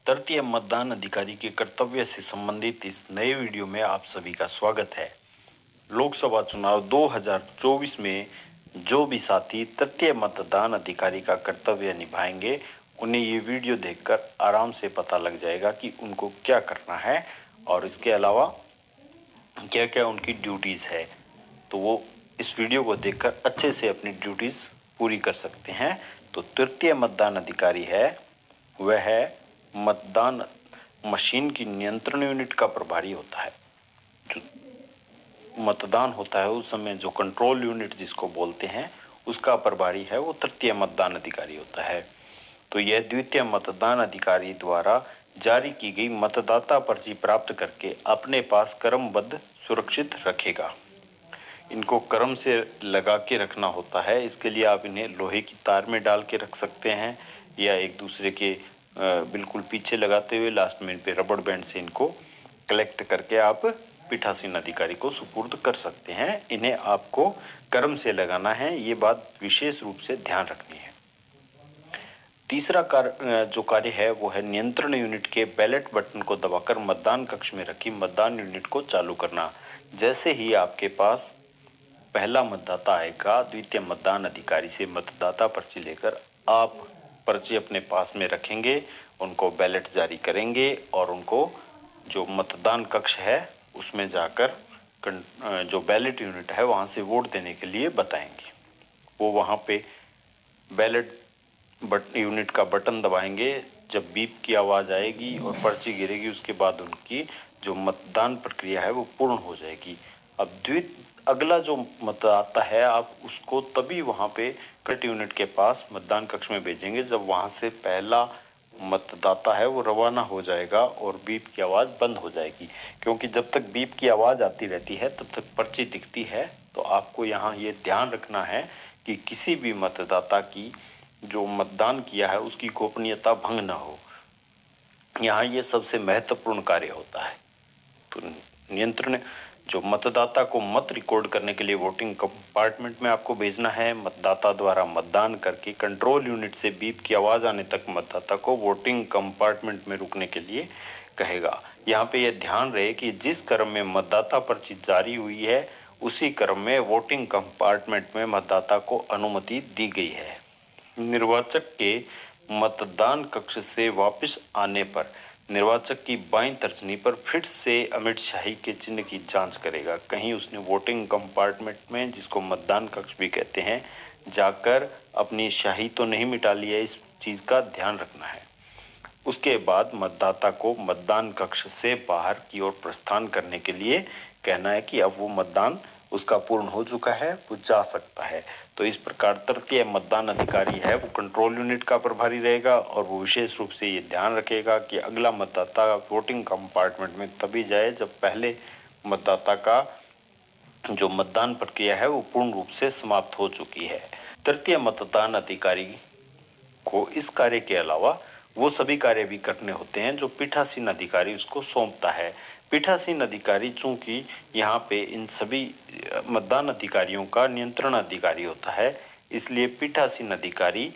तृतीय मतदान अधिकारी के कर्तव्य से संबंधित इस नए वीडियो में आप सभी का स्वागत है। लोकसभा चुनाव 2024 में जो भी साथी तृतीय मतदान अधिकारी का कर्तव्य निभाएंगे, उन्हें ये वीडियो देखकर आराम से पता लग जाएगा कि उनको क्या करना है और इसके अलावा क्या क्या उनकी ड्यूटीज़ है। तो वो इस वीडियो को देखकर अच्छे से अपनी ड्यूटीज़ पूरी कर सकते हैं। तो तृतीय मतदान अधिकारी है वह है मतदान मशीन की नियंत्रण यूनिट का प्रभारी होता है। जो मतदान होता है उस समय जो कंट्रोल यूनिट जिसको बोलते हैं उसका प्रभारी है वो तृतीय मतदान अधिकारी होता है। तो यह द्वितीय मतदान अधिकारी द्वारा जारी की गई मतदाता पर्ची प्राप्त करके अपने पास क्रमबद्ध सुरक्षित रखेगा। इनको क्रम से लगा के रखना होता है। इसके लिए आप इन्हें लोहे की तार में डाल के रख सकते हैं या एक दूसरे के बिल्कुल पीछे लगाते हुए लास्ट में इन पे रबड़ बैंड से इनको कलेक्ट करके आप पीठासीन अधिकारी को सुपुर्द कर सकते हैं। इन्हें आपको क्रम से लगाना है, ये बात विशेष रूप से ध्यान रखनी है। तीसरा जो कार्य है वो है नियंत्रण यूनिट के बैलेट बटन को दबाकर मतदान कक्ष में रखी मतदान यूनिट को चालू करना। जैसे ही आपके पास पहला मतदाता आएगा, द्वितीय मतदान अधिकारी से मतदाता पर्ची लेकर आप पर्ची अपने पास में रखेंगे, उनको बैलेट जारी करेंगे और उनको जो मतदान कक्ष है उसमें जाकर जो बैलेट यूनिट है वहाँ से वोट देने के लिए बताएंगे। वो वहाँ पे बैलेट यूनिट का बटन दबाएंगे। जब बीप की आवाज़ आएगी और पर्ची गिरेगी, उसके बाद उनकी जो मतदान प्रक्रिया है वो पूर्ण हो जाएगी। अब अगला जो मतदाता है आप उसको तभी वहाँ पे कट यूनिट के पास मतदान कक्ष में भेजेंगे जब वहाँ से पहला मतदाता है वो रवाना हो जाएगा और बीप की आवाज़ बंद हो जाएगी। क्योंकि जब तक बीप की आवाज़ आती रहती है तब तक पर्ची दिखती है। तो आपको यहाँ ये ध्यान रखना है कि किसी भी मतदाता की जो मतदान किया है उसकी गोपनीयता भंग ना हो। यहाँ ये सबसे महत्वपूर्ण कार्य होता है। तो नियंत्रण जो मतदाता को मत रिकॉर्ड करने के लिए वोटिंग कंपार्टमेंट में आपको भेजना है। मतदाता द्वारा मतदान करके कंट्रोल यूनिट से बीप की आवाज़ आने तक मतदाता को वोटिंग कंपार्टमेंट में रुकने के लिए कहेगा। यहाँ पे यह ध्यान रहे कि जिस क्रम में मतदाता पर्ची जारी हुई है उसी क्रम में वोटिंग कंपार्टमेंट में मतदाता को अनुमति दी गई है। निर्वाचक के मतदान कक्ष से वापस आने पर निर्वाचक की बाईं तर्जनी पर फिर से अमिट शाही के चिन्ह की जांच करेगा। कहीं उसने वोटिंग कंपार्टमेंट में, जिसको मतदान कक्ष भी कहते हैं, जाकर अपनी शाही तो नहीं मिटा ली है, इस चीज़ का ध्यान रखना है। उसके बाद मतदाता को मतदान कक्ष से बाहर की ओर प्रस्थान करने के लिए कहना है कि अब वो मतदान उसका पूर्ण हो चुका है, वो जा सकता है। तो इस प्रकार तृतीय मतदान अधिकारी है वो कंट्रोल यूनिट का प्रभारी रहेगा और वो विशेष रूप से ये ध्यान रखेगा कि अगला मतदाता वोटिंग कंपार्टमेंट में तभी जाए जब पहले मतदाता का जो मतदान प्रक्रिया है वो पूर्ण रूप से समाप्त हो चुकी है। तृतीय मतदान अधिकारी को इस कार्य के अलावा वो सभी कार्य भी करने होते हैं जो पीठासीन अधिकारी उसको सौंपता है। पीठासीन अधिकारी चूंकि यहाँ पे इन सभी मतदान अधिकारियों का नियंत्रण अधिकारी होता है, इसलिए पीठासीन अधिकारी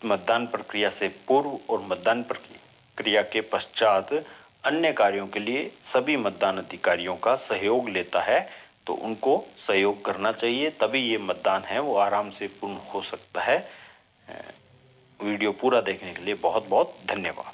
मतदान प्रक्रिया से पूर्व और मतदान प्रक्रिया के पश्चात अन्य कार्यों के लिए सभी मतदान अधिकारियों का सहयोग लेता है। तो उनको सहयोग करना चाहिए, तभी ये मतदान है वो आराम से पूर्ण हो सकता है। वीडियो पूरा देखने के लिए बहुत बहुत धन्यवाद।